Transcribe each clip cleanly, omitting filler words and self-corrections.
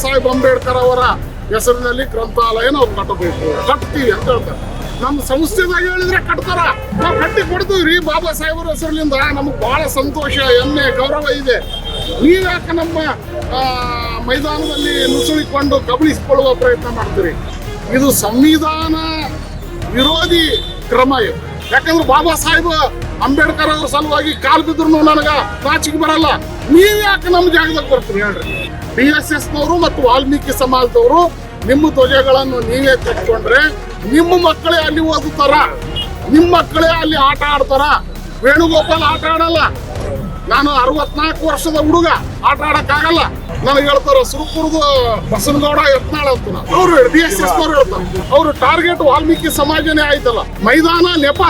ಸಾಹೇಬ್ ಅಂಬೇಡ್ಕರ್ ಅವರ ಹೆಸರಿನಲ್ಲಿ ಗ್ರಂಥಾಲಯ ನಾವು ಕಟ್ತೀವಿ ಅಂತ ಹೇಳ್ತಾರೆ. ನಮ್ಮ ಸಂಸ್ಥೆದಾಗ ಹೇಳಿದ್ರೆ ಕಟ್ತಾರ, ನಾವು ಕಟ್ಟಿ ಕೊಡ್ತೀವಿ. ಬಾಬಾ ಸಾಹೇಬರ ಹೆಸರಿನಿಂದ ನಮಗೆ ಬಹಳ ಸಂತೋಷ, ಹೆಮ್ಮೆ, ಗೌರವ ಇದೆ. ನೀವ್ಯಾಕೆ ನಮ್ಮ ಮೈದಾನದಲ್ಲಿ ನುಸುಳಿಕೊಂಡು ಕಬಳಿಸಿಕೊಳ್ಳುವ ಪ್ರಯತ್ನ ಮಾಡ್ತೀರಿ? ಇದು ಸಂವಿಧಾನ ವಿರೋಧಿ ಕ್ರಮ ಇದು. ಯಾಕಂದ್ರೆ ಬಾಬಾ ಸಾಹೇಬ್ ಅಂಬೇಡ್ಕರ್ ಅವ್ರ ಸಲುವಾಗಿ ಕಾಲು ಬಿದ್ರು ನನಗ ನಾಚಿಕೆ ಬರಲ್ಲ. ನೀವ್ಯಾಕೆ ನಮ್ಮ ಜಾಗದಾಗ ಬರ್ತೀರಿ ಹೇಳ್ರಿ? DSSನವರು ಮತ್ತು ವಾಲ್ಮೀಕಿ ಸಮಾಜದವರು ನಿಮ್ಮ ಧ್ವಜಗಳನ್ನು ನೀವೇ ತೆಗೆದುಕೊಂಡ್ರೆ ನಿಮ್ಮ ಮಕ್ಕಳೇ ಅಲ್ಲಿ ಓದುತ್ತಾರ, ನಿಮ್ಮ ಮಕ್ಕಳೇ ಅಲ್ಲಿ ಆಟ ಆಡ್ತಾರ. ವೇಣುಗೋಪಾಲ್ ಆಟ ಆಡಲ್ಲ. ನಾನು 64 ವರ್ಷದ ಹುಡುಗ, ಆಟ ಆಡಕ್ಕಾಗಲ್ಲ. ನನಗೆ ಹೇಳ್ತಾರ ಸುರಪುರದ ಬಸನಗೌಡ ಯತ್ನಾಳ್ ಅಂತ. ಅವ್ರು DSSನವ್ರು ಹೇಳ್ತಾರೆ ಅವ್ರು ಟಾರ್ಗೆಟ್ ವಾಲ್ಮೀಕಿ ಸಮಾಜನೇ ಆಯ್ತಲ್ಲ. ಮೈದಾನ ನೆಪ,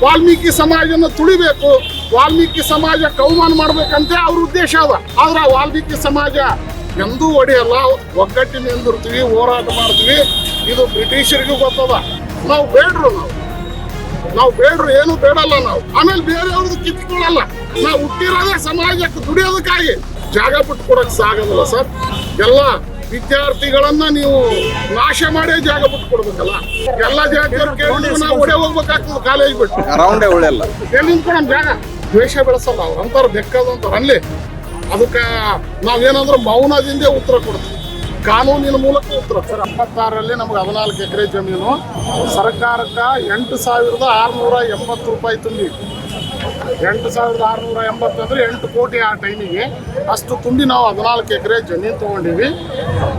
ವಾಲ್ಮೀಕಿ ಸಮಾಜನ ತುಳಿಬೇಕು, ವಾಲ್ಮೀಕಿ ಸಮಾಜ ಅವಮಾನ ಮಾಡ್ಬೇಕಂತ ಅವ್ರ ಉದ್ದೇಶ ಅದ. ಆದ್ರೆ ವಾಲ್ಮೀಕಿ ಸಮಾಜ ಎಂದೂ ಒಡೆಯಲ್ಲ. ಒಗ್ಗಟ್ಟಿನ ಎಂದಿರ್ತೀವಿ, ಹೋರಾಟ ಮಾಡ್ತೀವಿ. ಇದು ಬ್ರಿಟಿಷರಿಗೂ ಗೊತ್ತದ. ನಾವು ಬೇಡ್ರು ಏನು ಬೇಡಲ್ಲ ನಾವು. ಆಮೇಲೆ ಬೇರೆಯವ್ರದ್ದು ಕಿತ್ಕೊಳ್ಳಲ್ಲ. ನಾವು ಹುಟ್ಟಿರೋದೇ ಸಮಾಜಕ್ಕೆ ದುಡಿಯೋದಕ್ಕಾಗಿ. ಜಾಗ ಬಿಟ್ಟು ಕೊಡಕ್ ಸಾಗೋದಿಲ್ಲ ಸರ್. ಎಲ್ಲ ವಿದ್ಯಾರ್ಥಿಗಳನ್ನ ನೀವು ನಾಶ ಮಾಡೇ ಜಾಗ ಬಿಟ್ಟು ಕೊಡ್ಬೇಕಲ್ಲ. ಎಲ್ಲ ಜಾಗ ನಾವು ಒಡೆ ಹೋಗ್ಬೇಕಾಗ್ತದೆ ಕಾಲೇಜ್ ಬಿಟ್ಟು. ಎಲ್ಲಿಂದ ಕೊಡೋಣ ಜಾಗ? ದ್ವೇಷ ಬೆಳೆಸಲ್ಲ ಅವ್ರು ಅಂತಾರ, ಬೆಕ್ಕದಂತಾರ ಅಲ್ಲಿ. ಅದಕ್ಕೆ ನಾವೇನಂದ್ರೆ ಮೌನದಿಂದ ಉತ್ತರ ಕೊಡ್ತೀವಿ, ಕಾನೂನಿನ ಮೂಲಕ ಉತ್ತರ. 76ರಲ್ಲಿ ನಮ್ಗೆ 14 ಎಕರೆ ಜಮೀನು ಸರ್ಕಾರಕ್ಕೆ 8,680 ರೂಪಾಯಿ ತುಂಬಿ. 8,680 ಅಂದ್ರೆ 8 ಕೋಟಿ ಆ ಟೈಮಿಗೆ. ಅಷ್ಟು ತುಂಬಿ ನಾವು 14 ಎಕರೆ ಜಮೀನು ತೊಗೊಂಡಿವಿ.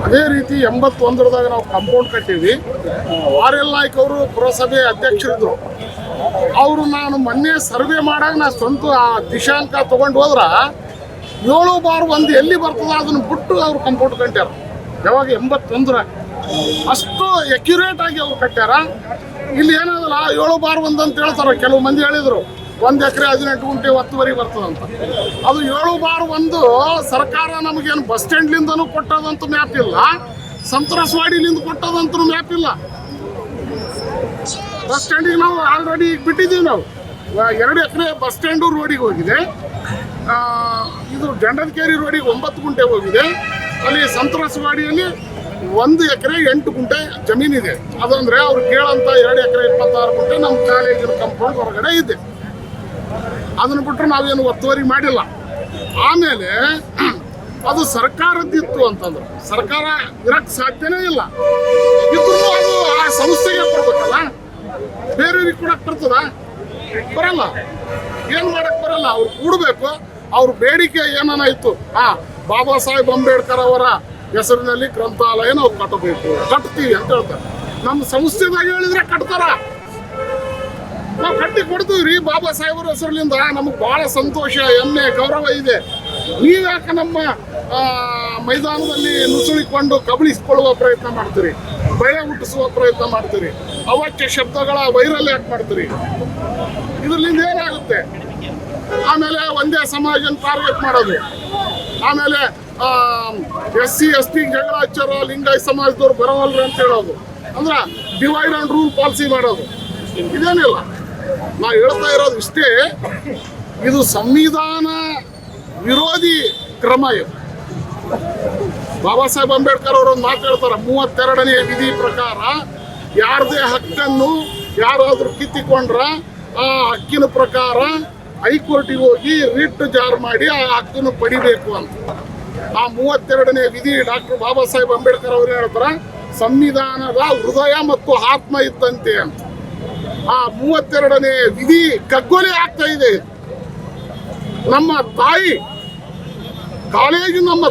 ಅದೇ ರೀತಿ 81ರದಾಗ ನಾವು ಕಾಂಪೌಂಡ್ ಕಟ್ಟಿವಿ. ಆರ್.ಎಲ್. ನಾಯ್ಕ್ ಅವರು ಪುರಸಭೆ ಅಧ್ಯಕ್ಷರಿದ್ರು. ಅವರು ನಾನು ಮೊನ್ನೆ ಸರ್ವೆ ಮಾಡಾಗ ನಾ ಸ್ವಂತ ಆ ದಿಶಾಂಕ ತೊಗೊಂಡು ಹೋದ್ರ 7/1 ಎಲ್ಲಿ ಬರ್ತದ ಅದನ್ನು ಬಿಟ್ಟು ಅವ್ರು ಕಾಂಪೌಂಡ್ ಕಟ್ಟ್ಯಾರ. ಯಾವಾಗ 81 ಅಷ್ಟು ಅಕ್ಯುರೇಟ್ ಆಗಿ ಅವ್ರು ಕಟ್ಟ್ಯಾರ. ಇಲ್ಲಿ ಏನಾದಲ್ಲ 7/1 ಅಂತ ಹೇಳ್ತಾರ. ಕೆಲವು ಮಂದಿ ಹೇಳಿದ್ರು 1 ಎಕರೆ 18 ಗುಂಟೆ ಒತ್ತುವರಿ ಬರ್ತದಂತ. ಅದು 7/1 ಸರ್ಕಾರ ನಮಗೇನು ಬಸ್ ಸ್ಟ್ಯಾಂಡ್ಲಿಂದನೂ ಕೊಟ್ಟದಂತ ಮ್ಯಾಪ್ ಇಲ್ಲ, ಸಂತರಸ್ವಾಡಿಲಿಂದ ಕೊಟ್ಟದಂತೂ ಮ್ಯಾಪ್ ಇಲ್ಲ. ಬಸ್ ಸ್ಟ್ಯಾಂಡಿಗೆ ನಾವು ಆಲ್ರೆಡಿ ಬಿಟ್ಟಿದ್ದೀವಿ. ನಾವು 2 ಎಕರೆ ಬಸ್ ಸ್ಟ್ಯಾಂಡು ರೋಡಿಗೆ ಹೋಗಿದೆ. ಇದು ಜಂಡದಕೇರಿ ರೋಡಿಗೆ 9 ಗುಂಟೆ ಹೋಗಿದೆ. ಅಲ್ಲಿ ಸಂತರಸ್ವಾಡಿಯಲ್ಲಿ 1 ಎಕರೆ 8 ಗುಂಟೆ ಜಮೀನಿದೆ. ಅದಂದ್ರೆ ಅವ್ರು ಕೇಳಂತ 2 ಎಕರೆ 26 ಗುಂಟೆ ನಮ್ಮ ಕಾಲೇಜಿನ ಕಾಂಪೌಂಡ್ ಹೊರಗಡೆ ಇದೆ. ಅದನ್ನು ಬಿಟ್ಟರೆ ನಾವೇನು ಒತ್ತುವರಿ ಮಾಡಿಲ್ಲ. ಆಮೇಲೆ ಅದು ಸರ್ಕಾರದ್ದಿತ್ತು ಅಂತಂದ್ರೆ ಸರ್ಕಾರ ಇರಕ್ಕೆ ಸಾಧ್ಯನೇ ಇಲ್ಲ. ಇದ್ರೂ ಅದು ಆ ಸಂಸ್ಥೆಗೆ ಕೊಡ್ಬೇಕಲ್ಲ, ಬೇರೆಯವ್ರಿಗೆ ಕೊಡಕ್ಕೆ ಬರ್ತದ? ಬರಲ್ಲ. ಏನು ಮಾಡಕ್ಕೆ ಬರಲ್ಲ. ಅವ್ರು ಕೂಡಬೇಕು. ಅವ್ರ ಬೇಡಿಕೆ ಏನಾಯ್ತು, ಬಾಬಾ ಸಾಹೇಬ್ ಅಂಬೇಡ್ಕರ್ ಅವರ ಹೆಸರಿನಲ್ಲಿ ಗ್ರಂಥಾಲಯ ನಾವು ಕಟ್ತೀವಿ ಅಂತ ಹೇಳ್ತಾರೆ. ನಮ್ಮ ಸಂಸ್ಥೆದಾಗ ಹೇಳಿದ್ರೆ ಕಟ್ತಾರ, ನಾವು ಕಟ್ಟಿ ಕೊಡ್ತೀವಿ. ಬಾಬಾ ಸಾಹೇಬರ ಹೆಸರಿನಿಂದ ನಮಗೆ ಬಹಳ ಸಂತೋಷ, ಹೆಮ್ಮೆ, ಗೌರವ ಇದೆ. ನೀವ್ಯಾಕೆ ನಮ್ಮ ಮೈದಾನದಲ್ಲಿ ನುಸುಳಿಕೊಂಡು ಕಬಳಿಸಿಕೊಳ್ಳುವ ಪ್ರಯತ್ನ ಮಾಡ್ತೀರಿ? ಭಯ ಹುಟ್ಟಿಸುವ ಪ್ರಯತ್ನ ಮಾಡ್ತೀರಿ? ಅವಾಚ್ಯ ಶಬ್ದಗಳ ವೈರಲ್ ಯಾಕೆ ಮಾಡ್ತೀರಿ? ಇದರಿಂದ ಏನಾಗುತ್ತೆ? ಆಮೇಲೆ ಒಂದೇ ಸಮಾಜನ ಟಾರ್ಗೆಟ್ ಮಾಡೋದು, ಆಮೇಲೆ SC ST ಜಗಳ ಹಚ್ಚಾರ, ಲಿಂಗಾಯತ ಸಮಾಜದವ್ರು ಬರೋವಲ್ರಿ ಅಂತ ಹೇಳೋದು, ಅಂದ್ರೆ ಡಿವೈಡ್ ಅಂಡ್ ರೂಲ್ ಪಾಲಿಸಿ ಮಾಡೋದು. ಇದೇನಿಲ್ಲ. ನಾವು ಹೇಳ್ತಾ ಇರೋದು ಇಷ್ಟೇ, ಇದು ಸಂವಿಧಾನ ವಿರೋಧಿ ಕ್ರಮ. ಇದು ಬಾಬಾ ಸಾಹೇಬ್ ಅಂಬೇಡ್ಕರ್ ಅವರು ಒಂದು ಮಾತು ಹೇಳ್ತಾರೆ, 32ನೇ ವಿಧಿ ಪ್ರಕಾರ ಯಾರದೇ ಹಕ್ಕನ್ನು ಯಾರಾದರೂ ಕಿತ್ತಿಕೊಂಡ್ರ ಆ ಹಕ್ಕಿನ ಪ್ರಕಾರ ಹೈಕೋರ್ಟಿಗೆ ಹೋಗಿ ರಿಟ್ ಜಾರಿ ಮಾಡಿ ಆ ಹಕ್ಕನ್ನು ಪಡಿಬೇಕು ಅಂತ. ಆ 32ನೇ ವಿಧಿ ಡಾಕ್ಟರ್ ಬಾಬಾ ಸಾಹೇಬ್ ಅಂಬೇಡ್ಕರ್ ಅವರು ಹೇಳ್ತಾರೆ, ಸಂವಿಧಾನದ ಹೃದಯ ಮತ್ತು ಆತ್ಮ ಇದ್ದಂತೆ ಅಂತ. ಆ 32ನೇ ವಿಧಿ ಕಗ್ಗೊಲೆ ಆಗ್ತಾ ಇದೆ. ನಮ್ಮ ತಾಯಿ ಕಾಲೇಜು, ನಮ್ಮ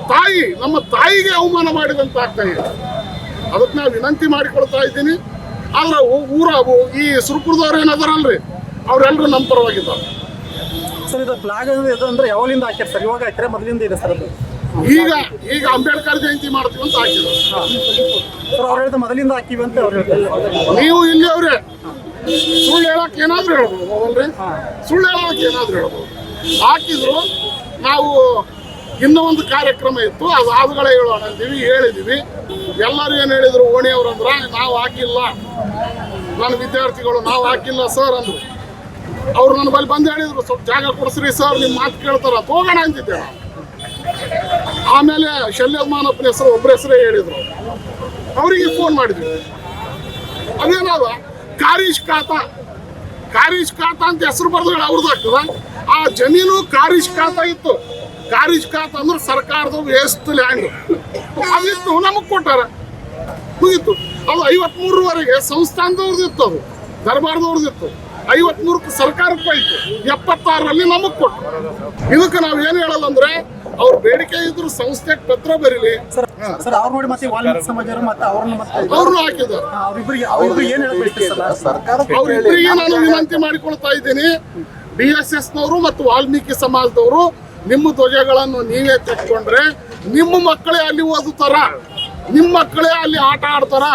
ತಾಯಿಗೆ ಅವಮಾನ ಮಾಡಿದಂತ ಆಗ್ತಾ ಇದೆ. ಅದಕ್ಕೆ ನಾವು ವಿನಂತಿ ಮಾಡಿಕೊಳ್ತಾ ಇದ್ದೀನಿ. ಆದ್ರೆ ಈ ಸುರಪುರದವ್ರು ಏನದಾರಲ್ರಿ, ಅವರೆಲ್ಲರೂ ನಮ್ಮ ಪರವಾಗಿದ್ದಾರೆ. ಸರ್, ಇದು ಫ್ಲಾಗ್ ಅಂದ್ರೆ ಯಾವಾಗಲಿಂದ ಹಾಕ್ಯಾರ ಸರ್? ಇವಾಗ ಹಾಕ್ಯಾರ, ಮೊದಲಿಂದ ಇದೆ ಸರ್ ಅದು? ಈಗ ಅಂಬೇಡ್ಕರ್ ಜಯಂತಿ ಮಾಡ್ತೀವಿ ಅಂತ ಹಾಕಿದ್ರು ಸರ್. ಅವ್ರು ಹೇಳಿದ ಮೊದಲಿಂದ ಹಾಕಿವಿ ಅಂತ ಅವ್ರು ಹೇಳ್ತಾರೆ. ನೀವು ಇಲ್ಲಿ ಅವ್ರೆ ಸುಳ್ಳು ಹೇಳಕ್ ಏನಾದ್ರು ಹೇಳ್ಬೋದು ಅಲ್ರಿ? ಸುಳ್ಳು ಹೇಳಕ್ ಏನಾದ್ರು ಹೇಳ್ಬೋದು. ಹಾಕಿದ್ರು. ನಾವು ಇನ್ನೂ ಒಂದು ಕಾರ್ಯಕ್ರಮ ಇತ್ತು, ಅದು ಆದುಗಳೇ ಹೇಳೋಣ ಅಂತೀವಿ, ಹೇಳಿದೀವಿ. ಎಲ್ಲರೂ ಏನು ಹೇಳಿದ್ರು, ಓಣಿಯವ್ರಂದ್ರ ನಾವು ಹಾಕಿಲ್ಲ, ನನ್ನ ವಿದ್ಯಾರ್ಥಿಗಳು ನಾವು ಹಾಕಿಲ್ಲ ಸರ್ ಅಂದ್ರು. ಅವ್ರು ನನ್ನ ಬಳಿ ಬಂದು ಹೇಳಿದ್ರು, ಸ್ವಲ್ಪ ಜಾಗ ಕೊಡಿಸ್ರಿ ಸರ್, ನಿಮ್ಮ ಮಾತು ಕೇಳ್ತಾರ, ಹೋಗೋಣ ಅಂತಿದ್ದೆ ನಾವು. ಆಮೇಲೆ ಶಲ್ಯಮಾನಪ್ಪನ ಹೆಸರು ಒಬ್ಬರ ಹೆಸರೇ ಹೇಳಿದ್ರು, ಅವರಿಗೆ ಫೋನ್ ಮಾಡಿದ್ವಿ. ಅದೇನದ ಕಾರೀಶ್ ಖಾತಾ ಅಂತ ಹೆಸರು ಬರೆದ್ರೆ ಅವ್ರದ್ದು ಆಗ್ತದ. ಆ ಜಮೀನು ಕಾರೀಶ್ ಖಾತಾ ಇತ್ತು. ಕಾರೀಶ್ ಖಾತಾ ಅಂದ್ರೆ ಸರ್ಕಾರದ ವೇಸ್ಟ್ ಲ್ಯಾಂಡ್ ಅದಿತ್ತು, ನಮಗೆ ಕೊಟ್ಟಾರ, ಮುಗೀತು. ಅದು 53ರವರೆಗೆ ಸಂಸ್ಥಾನದವ್ರದ್ದು ಇತ್ತು, ಅದು ದರ್ಬಾರ್ದವ್ರದ್ದು ಇತ್ತು. 53ಕ್ಕೆ ಸರ್ಕಾರಕ್ಕೆ ಹೋಯ್ತು, 76ರಲ್ಲಿ ನಮಗೆ ಕೊಟ್ಟು. ಇದಕ್ಕೆ ನಾವು ಏನು ಹೇಳಲ್ಲ ಅಂದ್ರೆ ಅವ್ರ ಬೇಡಿಕೆ ಇದ್ರು ಸಂಸ್ಥೆಗೆ ಪತ್ರ ಬರೀಲಿ. ಸರ್ ಅವ್ರು ನೋಡಿ ಮತ್ತೆ ವಾಲ್ಮೀಕಿ ಸಮಾಜರು ಮತ್ತೆ ಅವ್ರನ್ನ ಮತ್ತೆ ಅವ್ರನ್ನೂ ಹಾಕಿದ್ದಾರೆ. ಅವ್ರಿಬ್ರಿಗೆ ಏನ್ ಹೇಳ್ಬೇಕು ಸರ್? ಅವ್ರಿಬ್ಬರಿಗೆ ನಾನು ವಿನಂತಿ ಮಾಡಿಕೊಳ್ತಾ ಇದ್ದೀನಿ, DSSನವರು ಮತ್ತು ವಾಲ್ಮೀಕಿ ಸಮಾಜದವರು ನಿಮ್ಮ ಧ್ವಜಗಳನ್ನು ನೀವೇ ತೆಕ್ಕೊಂಡ್ರೆ ನಿಮ್ಮ ಮಕ್ಕಳೇ ಅಲ್ಲಿ ಓದುತ್ತಾರ, ನಿಮ್ಮ ಮಕ್ಕಳೇ ಅಲ್ಲಿ ಆಟ ಆಡ್ತಾರ.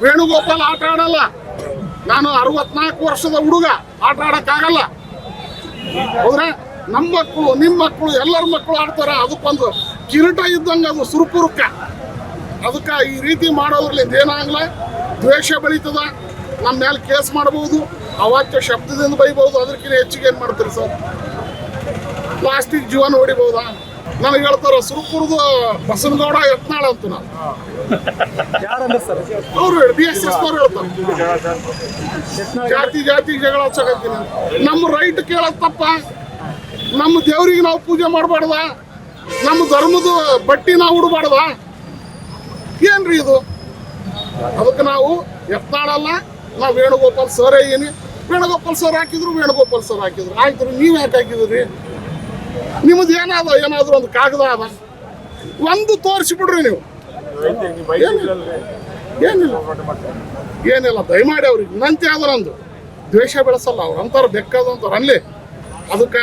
ವೇಣುಗೋಪಾಲ್ ಆಟ ಆಡಲ್ಲ. ನಾನು 64 ವರ್ಷದ ಹುಡುಗ, ಆಟ ಆಡಕ್ಕಾಗಲ್ಲ. ಹೌದ್ರೆ ನಮ್ಮ ಮಕ್ಕಳು, ನಿಮ್ಮ ಮಕ್ಕಳು, ಎಲ್ಲರ ಮಕ್ಕಳು ಆಡ್ತಾರ. ಅದಕ್ಕೊಂದು ಕಿರೀಟ ಇದ್ದಂಗೆ ಅದು ಸುರುಪುರುಕ. ಅದಕ್ಕೆ ಈ ರೀತಿ ಮಾಡೋದ್ರಲ್ಲಿಂದ ಏನಾಗಲ್ಲ, ದ್ವೇಷ ಬೆಳೀತದ. ನಮ್ಮ ಮೇಲೆ ಕೇಸ್ ಮಾಡ್ಬೋದು, ಅವಾಚ್ಯ ಶಬ್ದದಿಂದ ಬೈಬೋದು. ಅದಕ್ಕಿಂತ ಹೆಚ್ಚಿಗೆ ಏನು ಮಾಡ್ತೀರಿ ಸರ್? ಪ್ಲಾಸ್ಟಿಕ್ ಜೀವನ ಹೊಡಿಬೋದಾ? ನನಗೆ ಹೇಳ್ತಾರ ಸುರುಪುರದ ಬಸನಗೌಡ ಯತ್ನಾಳ್ ಅಂತ. ನಾನು ಅವ್ರು DSSನವ್ರು ಹೇಳ್ತಾರೆ ಜಾತಿ ಜಗಳ ಹಚ್ಚಕತ್ತೀನಿ. ನಮ್ಮ ರೈಟ್ ಕೇಳೋದು ತಪ್ಪ. ನಮ್ಮ ದೇವ್ರಿಗೆ ನಾವು ಪೂಜೆ ಮಾಡಬಾರ್ದ? ನಮ್ಮ ಧರ್ಮದ ಬಟ್ಟಿ ನಾವು ಉಡಬಾರ್ದ? ಏನ್ರಿ ಇದು? ಅದಕ್ಕೆ ನಾವು ಯತ್ನಾಳಲ್ಲ, ನಾವು ವೇಣುಗೋಪಾಲ್ ಸರ್ ಏನಿ. ವೇಣುಗೋಪಾಲ್ ಸರ್ ಹಾಕಿದ್ರು, ವೇಣುಗೋಪಾಲ್ ಸರ್ ಹಾಕಿದ್ರು, ಆಯ್ತು. ನೀವು ಯಾಕೆ ಹಾಕಿದ್ರಿ? ನಿಮ್ಮದು ಏನಾದ್ರು ಒಂದು ಕಾಗದ ಅದ, ಒಂದು ತೋರಿಸಿಬಿಡ್ರಿ ನೀವು. ಏನಿಲ್ಲ ದಯಮಾಡಿ ಅವ್ರಿಗೆ ವಿನಂತಿ ಆದ. ನಂದು ದ್ವೇಷ ಬೆಳೆಸಲ್ಲ. ಅವ್ರು ಅಂತಾರೆ ಬೇಕಾದಂಥವ್ರು ಅಲ್ಲಿ. ಅದಕ್ಕೆ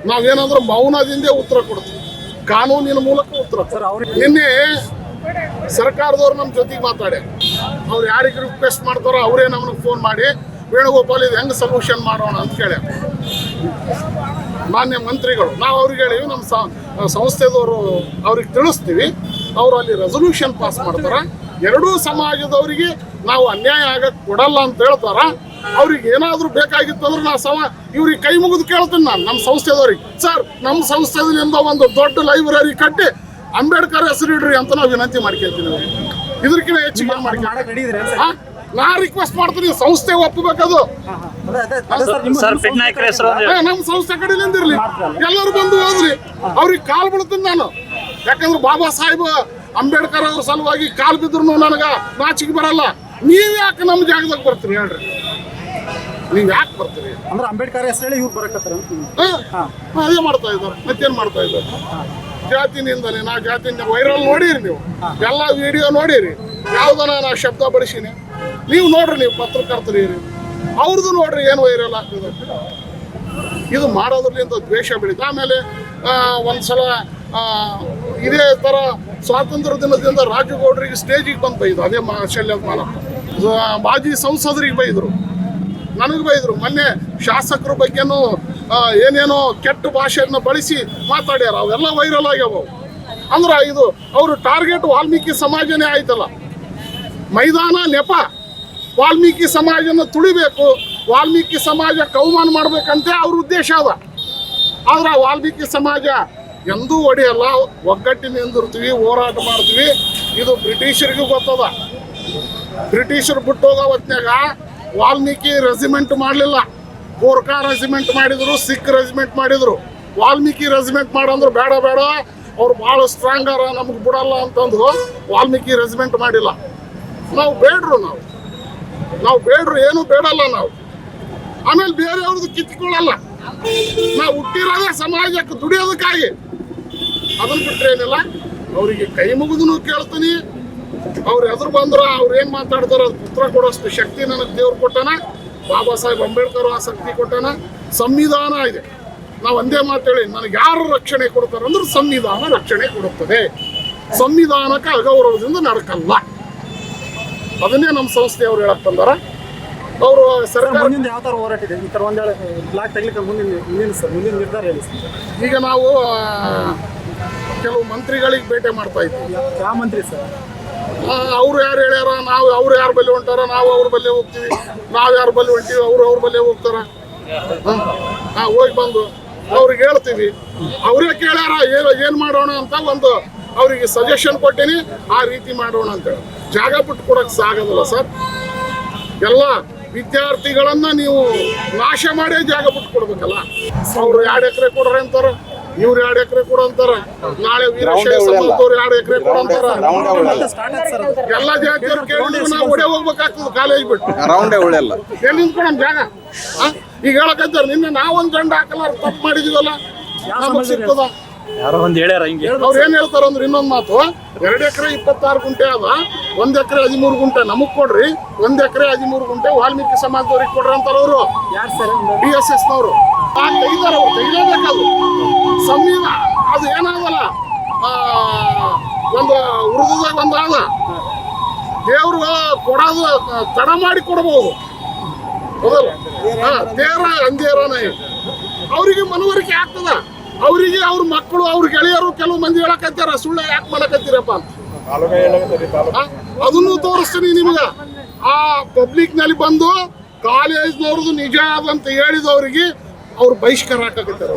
ನಾವೇನಾದ್ರೂ ಮೌನದಿಂದ ಉತ್ತರ ಕೊಡ್ತೀವಿ, ಕಾನೂನಿನ ಮೂಲಕ ಉತ್ತರ. ನಿನ್ನೆ ಸರ್ಕಾರದವ್ರು ನಮ್ಮ ಜೊತೆಗೆ ಮಾತಾಡಿ, ಅವ್ರು ಯಾರಿಗೆ ರಿಕ್ವೆಸ್ಟ್ ಮಾಡ್ತಾರೋ ಅವರೇ ನಮಗೆ ಫೋನ್ ಮಾಡಿ ವೇಣುಗೋಪಾಲ್ ಇದು ಹೆಂಗೆ ಸೊಲ್ಯೂಷನ್ ಮಾಡೋಣ ಅಂತ ಕೇಳಿ ಮಾನ್ಯ ಮಂತ್ರಿಗಳು. ನಾವು ಅವ್ರಿಗೆ ಹೇಳಿವಿ, ನಮ್ಮ ಸಂಸ್ಥೆದವರು ಅವ್ರಿಗೆ ತಿಳಿಸ್ತೀವಿ, ಅವರು ಅಲ್ಲಿ ರೆಸೊಲ್ಯೂಷನ್ ಪಾಸ್ ಮಾಡ್ತಾರೆ. ಎರಡೂ ಸಮಾಜದವರಿಗೆ ನಾವು ಅನ್ಯಾಯ ಆಗಕ್ಕೆ ಕೊಡಲ್ಲ ಅಂತ ಹೇಳ್ತಾರ. ಅವ್ರಿಗೆ ಏನಾದರೂ ಬೇಕಾಗಿತ್ತು ಅಂದ್ರೆ ಇವ್ರಿಗೆ ಕೈ ಮುಗಿದು ಕೇಳ್ತೀನಿ ನಾನು, ನಮ್ಮ ಸಂಸ್ಥೆದವ್ರಿಗೆ, ಸರ್ ನಮ್ಮ ಸಂಸ್ಥೆದಿಂದ ಒಂದು ದೊಡ್ಡ ಲೈಬ್ರರಿ ಕಟ್ಟಿ ಅಂಬೇಡ್ಕರ್ ಹೆಸರಿಡ್ರಿ ಅಂತ ನಾವು ವಿನಂತಿ ಮಾಡ್ಕೊಳ್ತೀನಿ. ಇದಕ್ಕಿಂತ ಹೆಚ್ಚಿಗೆ ಮಾಡ್ಕೊಂಡು ನಾ ರಿಕ್ವೆಸ್ಟ್ ಮಾಡ್ತೀನಿ, ಸಂಸ್ಥೆ ಒಪ್ಪಬೇಕದು. ನಮ್ಮ ಸಂಸ್ಥೆ ಕಡೆಯಿಂದ ಇರ್ಲಿ, ಎಲ್ಲರೂ ಬಂದು ಹೋದ್ರಿ. ಅವ್ರಿಗೆ ಕಾಲ್ ಬೀಳ್ತೀನಿ ನಾನು. ಯಾಕಂದ್ರೆ ಬಾಬಾ ಸಾಹೇಬ್ ಅಂಬೇಡ್ಕರ್ ಅವ್ರ ಸಲುವಾಗಿ ಕಾಲ್ ಬಿದ್ರು ನನಗೆ ನಾಚಿಕೆ ಬರಲ್ಲ. ನೀವ್ ಯಾಕೆ ನಮ್ಮ ಜಾಗದಾಗ ಬರ್ತೀರಿ ಹೇಳ್ರಿ? ನೀವ್ ಯಾಕೆ ಬರ್ತೀರಿ ಅಂದ್ರೆ ಅಂಬೇಡ್ಕರ್ ಹೆಸರು ಇವ್ರು ಬರಕತ್ತಾರ ಅದೇ ಮಾಡ್ತಾ ಇದ್ದಾರೆ. ಮತ್ತೇನ್ ಮಾಡ್ತಾ ಇದ್ದಾರೆ? ಜಾತಿನಿಂದಲೇ ನಾ ಜಾತಿಯಿಂದ ವೈರಲ್ ನೋಡಿರಿ ನೀವು, ಎಲ್ಲ ವಿಡಿಯೋ ನೋಡಿರಿ. ಯಾವ್ದನ ನಾ ಶಬ್ದ ಬಳಸಿನಿ ನೀವು ನೋಡ್ರಿ, ನೀವು ಪತ್ರಕರ್ತರಿ ಅವ್ರದ್ದು ನೋಡ್ರಿ ಏನು ವೈರಲ್ ಆಗ್ತದೆ. ಇದು ಮಾಡೋದ್ರಲ್ಲಿಂದ ದ್ವೇಷ ಬೆಳೀತು. ಆಮೇಲೆ ಒಂದ್ಸಲ ಇದೇ ಥರ ಸ್ವಾತಂತ್ರ್ಯ ದಿನದಿಂದ ರಾಜಗೌಡರಿಗೆ ಸ್ಟೇಜಿಗೆ ಬಂದು ಬೈದು, ಅದೇ ಶಲ್ಯಮಾನಪ್ಪ ಮಾಜಿ ಸಂಸದರಿಗೆ ಬೈದರು, ನನಗೆ ಬೈದರು. ಮೊನ್ನೆ ಶಾಸಕರ ಬಗ್ಗೆನೂ ಏನೇನೋ ಕೆಟ್ಟ ಭಾಷೆಯನ್ನು ಬಳಸಿ ಮಾತಾಡ್ಯಾರ. ಅವೆಲ್ಲ ವೈರಲ್ ಆಗ್ಯಾವ. ಅಂದ್ರೆ ಇದು ಅವರು ಟಾರ್ಗೆಟ್ ವಾಲ್ಮೀಕಿ ಸಮಾಜನೇ ಆಯ್ತಲ್ಲ. ಮೈದಾನ ನೆಪ, ವಾಲ್ಮೀಕಿ ಸಮಾಜನ ತುಳಿಬೇಕು, ವಾಲ್ಮೀಕಿ ಸಮಾಜಕ್ಕೆ ಅವಮಾನ ಮಾಡ್ಬೇಕಂತೆ ಅವ್ರ ಉದ್ದೇಶ ಅದ. ಆದ್ರೆ ವಾಲ್ಮೀಕಿ ಸಮಾಜ ಎಂದೂ ಒಡೆಯಲ್ಲ. ಒಗ್ಗಟ್ಟಿನಿಂದಿರ್ತೀವಿ, ಹೋರಾಟ ಮಾಡ್ತೀವಿ. ಇದು ಬ್ರಿಟಿಷರಿಗೂ ಗೊತ್ತದ. ಬ್ರಿಟಿಷರು ಬಿಟ್ಟೋಗೋ ಹೊತ್ನ್ಯಾಗ ವಾಲ್ಮೀಕಿ ರೆಜಿಮೆಂಟ್ ಮಾಡಲಿಲ್ಲ, ಗೋರ್ಖಾ ರೆಜಿಮೆಂಟ್ ಮಾಡಿದ್ರು, ಸಿಖ್ ರೆಜಿಮೆಂಟ್ ಮಾಡಿದ್ರು. ವಾಲ್ಮೀಕಿ ರೆಜಿಮೆಂಟ್ ಮಾಡಂದ್ರೆ ಬೇಡ ಅವ್ರು ಭಾಳ ಸ್ಟ್ರಾಂಗ್ ಅರ, ನಮಗೆ ಬಿಡಲ್ಲ ಅಂತಂದು ವಾಲ್ಮೀಕಿ ರೆಜಿಮೆಂಟ್ ಮಾಡಿಲ್ಲ. ನಾವು ಬೇಡ್ರು, ನಾವು ಬೇಡ್ರು, ಏನು ಬೇಡಲ್ಲ ನಾವು. ಆಮೇಲೆ ಬೇರೆಯವ್ರದ್ದು ಕಿತ್ಕೊಳ್ಳಲ್ಲ. ನಾವು ಹುಟ್ಟಿರೋದೇ ಸಮಾಜಕ್ಕೆ ದುಡಿಯೋದಕ್ಕಾಗಿ. ಅದನ್ನು ಬಿಟ್ಟರೆ ಏನಿಲ್ಲ. ಅವರಿಗೆ ಕೈ ಮುಗಿದು ಕೇಳ್ತೀನಿ. ಅವ್ರು ಎದುರು ಬಂದ್ರೆ ಅವ್ರು ಏನು ಮಾತಾಡ್ತಾರೋ ಅದು ಉತ್ತರ ಕೊಡೋಷ್ಟು ಶಕ್ತಿ ನನಗೆ ದೇವ್ರು ಕೊಟ್ಟಾನ. ಬಾಬಾ ಸಾಹೇಬ್ ಅಂಬೇಡ್ಕರ್ ಆ ಶಕ್ತಿ ಕೊಟ್ಟಾನ. ಸಂವಿಧಾನ ಇದೆ. ನಾವು ಒಂದೇ ಮಾತೇಳಿ, ನನಗೆ ಯಾರು ರಕ್ಷಣೆ ಕೊಡ್ತಾರೆ ಅಂದ್ರೆ ಸಂವಿಧಾನ ರಕ್ಷಣೆ ಕೊಡುತ್ತದೆ. ಸಂವಿಧಾನಕ್ಕೆ ಅಗೌರವದಿಂದ ನಡ್ಕಲ್ಲ. ಅದನ್ನೇ ನಮ್ಮ ಸಂಸ್ಥೆಯವ್ರು ಹೇಳಕ್ ಬಂದಾರ. ಅವರು ಸರ್ಕಾರ ಯಾವ ಥರ ಹೋರಾಟ ಇದೆ ಈ ಥರ ಒಂದೇಳೆ ಬ್ಲಾಕ್ ತೆಗಿಲಿಕ್ಕೆ ಮುಂದಿನ ನಿರ್ಧಾರ ಹೇಳಿ. ಈಗ ನಾವು ಕೆಲವು ಮಂತ್ರಿಗಳಿಗೆ ಭೇಟಿ ಮಾಡ್ತಾ ಇದ್ದೀವಿ. ಯಾವ ಮಂತ್ರಿ ಸರ್? ಅವ್ರು ಯಾರು ಹೇಳ್ಯಾರ, ನಾವು ಅವ್ರು ಯಾರ ಬಲ್ಲಿ ಹೊಂಟಾರ, ನಾವು ಅವ್ರ ಬಲ್ಲೇ ಹೋಗ್ತೀವಿ. ನಾವು ಯಾರ ಬಲ್ಲಿ ಹೊಂಟೀವಿ, ಅವ್ರ ಬಲ್ಲೇ ಹೋಗ್ತಾರ. ಹೋಗಿ ಬಂದು ಅವ್ರಿಗೆ ಹೇಳ್ತೀವಿ. ಅವರೇ ಕೇಳ್ಯಾರ ಏನು ಮಾಡೋಣ ಅಂತ ಒಂದು ಅವರಿಗೆ ಸಜೆಷನ್ ಕೊಟ್ಟೇನಿ ಆ ರೀತಿ ಮಾಡೋಣ ಅಂತೇಳಿ. ಜಾಗ ಬಿಟ್ಟು ಕೊಡಕ್ಕೆ ಸಾಗೋದಿಲ್ಲ ಸರ್. ಎಲ್ಲ ವಿದ್ಯಾರ್ಥಿಗಳನ್ನ ನೀವು ನಾಶ ಮಾಡೇ ಜಾಗ ಬಿಟ್ಟು ಕೊಡ್ಬೇಕಲ್ಲ. ಅವ್ರು 2 ಎಕರೆ ಕೊಡ್ರಿ ಅಂತಾರ, ಇವ್ರು 2 ಎಕರೆ ಕೊಡು ಅಂತಾರ, ನಾಳೆ ವೀರಶೈವ ಸಮಾಜದವ್ರು 2 ಎಕರೆ ಕೊಡು ಅಂತಾರ. ಎಲ್ಲ ಜಾತಿಯವ್ರು ಕೇಳಿದ್ರು ನಾವು ಒಡೆ ಹೋಗ್ಬೇಕಾಗ್ತದೆ ಕಾಲೇಜ್ ಬಿಟ್ಟು. ಎಲ್ಲಿ ನಿಂತ್ಕೊಳಮ್ ಜಾಗ? ಈಗ ಹೇಳಕತ್ತಾರ ನಿನ್ನೆ ನಾವೊಂದು ದಂಡ ಹಾಕಲ್ಲ ತಪ್ಪು ಮಾಡಿದೀವಲ್ಲ, ನಮಗ್ ಸಿಗ್ತದ? ಯಾರೋ ಒಂದು ಹೇಳ್ಯಾರ ಹಿಂಗೆ. ಅವ್ರು ಏನ್ ಹೇಳ್ತಾರ ಅಂದ್ರೆ ಇನ್ನೊಂದು ಮಾತು, 2 ಎಕರೆ 26 ಗುಂಟೆ ಅದ, 1 ಎಕರೆ 13 ಗುಂಟೆ ನಮಗ್ ಕೊಡ್ರಿ, 1 ಎಕರೆ 13 ಗುಂಟೆ ವಾಲ್ಮೀಕಿ ಸಮಾಜದವ್ರಿಗೆ ಕೊಡ್ರಿ ಅಂತಾರ ಅವರು. ಯಾರು ಸರ್? DSS ನವರು ತೆಗಿದಾರ, ಅವ್ರು ತೆಗಿಲೇಬೇಕದು. ಸಂವಿಧಾನ ಅದು ಏನಾಗಲ್ಲ, ಒಂದು ಉರ್ದುದಾಗ ಒಂದು ಆದ, ದೇವ್ರು ಕೊಡೋದು ತಡ ಮಾಡಿ ಕೊಡಬಹುದು, ಹೌದಲ್ಲ? ದೇವ್ರ ಅಂದೇರನ ಅವರಿಗೆ ಮನವರಿಕೆ ಆಗ್ತದ. ಅವರಿಗೆ ಅವ್ರ ಮಕ್ಕಳು, ಅವ್ರ ಗೆಳೆಯರು ಕೆಲವು ಮಂದಿ ಹೇಳಕತ್ತಾರ, ಸುಳ್ಳು ಯಾಕೆ ಮಾಡಕತ್ತೀರಪ್ಪ ಅಂತ. ಅದನ್ನು ತೋರಿಸ್ತೀನಿ ನಿಮ್ಗ. ಆ ಪಬ್ಲಿಕ್ ನಲ್ಲಿ ಬಂದು ಕಾಲೇಜ್ನವ್ರದ್ದು ನಿಜ ಅದಂತ ಹೇಳಿದವರಿಗೆ ಅವ್ರು ಬಹಿಷ್ಕಾರ ಹಾಕಕತ್ತಾರ.